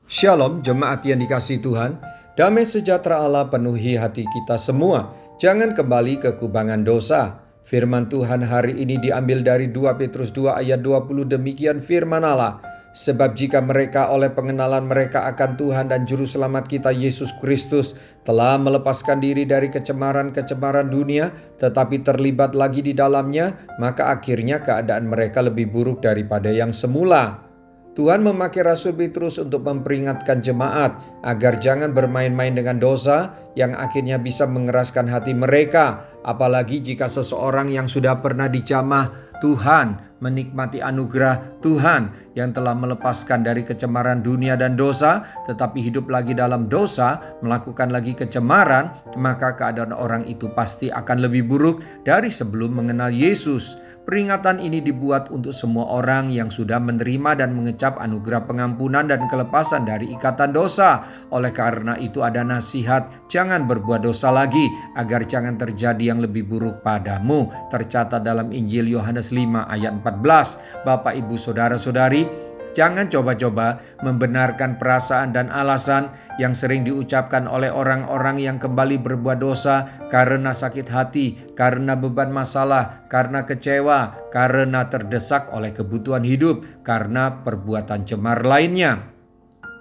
Shalom jemaat yang dikasihi Tuhan, damai sejahtera Allah penuhi hati kita semua. Jangan kembali ke kubangan dosa. Firman Tuhan hari ini diambil dari 2 Petrus 2 ayat 20, demikian firman Allah. Sebab jika mereka oleh pengenalan mereka akan Tuhan dan Juru Selamat kita Yesus Kristus telah melepaskan diri dari kecemaran-kecemaran dunia, tetapi terlibat lagi di dalamnya, maka akhirnya keadaan mereka lebih buruk daripada yang semula. Tuhan memakai Rasul Petrus untuk memperingatkan jemaat agar jangan bermain-main dengan dosa yang akhirnya bisa mengeraskan hati mereka. Apalagi jika seseorang yang sudah pernah dijamah Tuhan, menikmati anugerah Tuhan yang telah melepaskan dari kecemaran dunia dan dosa, tetapi hidup lagi dalam dosa, melakukan lagi kecemaran, maka keadaan orang itu pasti akan lebih buruk dari sebelum mengenal Yesus. Peringatan ini dibuat untuk semua orang yang sudah menerima dan mengecap anugerah pengampunan dan kelepasan dari ikatan dosa. Oleh karena itu ada nasihat, jangan berbuat dosa lagi agar jangan terjadi yang lebih buruk padamu. Tercatat dalam Injil Yohanes 5 ayat 14. Bapak, Ibu, Saudara-saudari, jangan coba-coba membenarkan perasaan dan alasan yang sering diucapkan oleh orang-orang yang kembali berbuat dosa karena sakit hati, karena beban masalah, karena kecewa, karena terdesak oleh kebutuhan hidup, karena perbuatan cemar lainnya.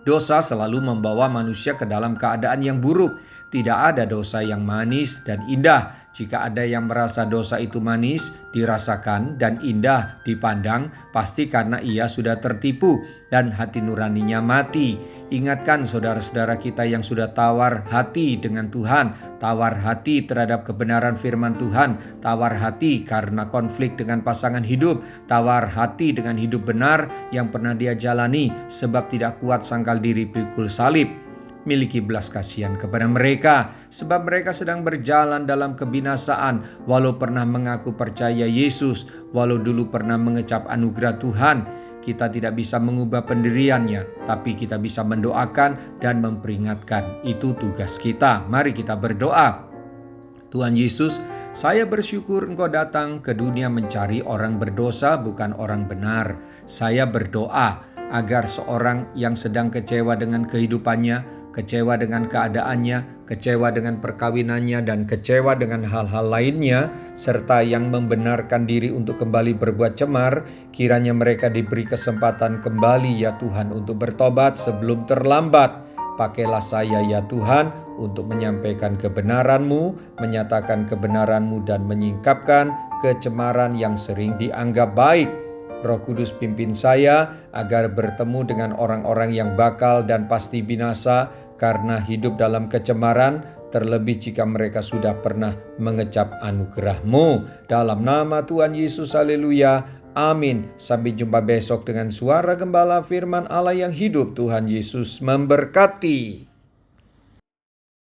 Dosa selalu membawa manusia ke dalam keadaan yang buruk. Tidak ada dosa yang manis dan indah. Jika ada yang merasa dosa itu manis, dirasakan dan indah dipandang, pasti karena ia sudah tertipu dan hati nuraninya mati. Ingatkan saudara-saudara kita yang sudah tawar hati dengan Tuhan, tawar hati terhadap kebenaran firman Tuhan, tawar hati karena konflik dengan pasangan hidup, tawar hati dengan hidup benar yang pernah dia jalani sebab tidak kuat sangkal diri pikul salib. Miliki belas kasihan kepada mereka, sebab mereka sedang berjalan dalam kebinasaan, walau pernah mengaku percaya Yesus, walau dulu pernah mengecap anugerah Tuhan. Kita tidak bisa mengubah pendiriannya, tapi kita bisa mendoakan dan memperingatkan. Itu tugas kita. Mari kita berdoa. Tuhan Yesus, saya bersyukur Engkau datang ke dunia mencari orang berdosa, bukan orang benar. Saya berdoa agar seorang yang sedang kecewa dengan kehidupannya, kecewa dengan keadaannya, kecewa dengan perkawinannya, dan kecewa dengan hal-hal lainnya, serta yang membenarkan diri untuk kembali berbuat cemar, kiranya mereka diberi kesempatan kembali ya Tuhan untuk bertobat sebelum terlambat. Pakailah saya ya Tuhan untuk menyampaikan kebenaran-Mu, menyatakan kebenaran-Mu, dan menyingkapkan kecemaran yang sering dianggap baik. Roh Kudus pimpin saya agar bertemu dengan orang-orang yang bakal dan pasti binasa karena hidup dalam kecemaran, terlebih jika mereka sudah pernah mengecap anugerah-Mu. Dalam nama Tuhan Yesus, haleluya, amin. Sampai jumpa besok dengan suara gembala firman Allah yang hidup. Tuhan Yesus memberkati.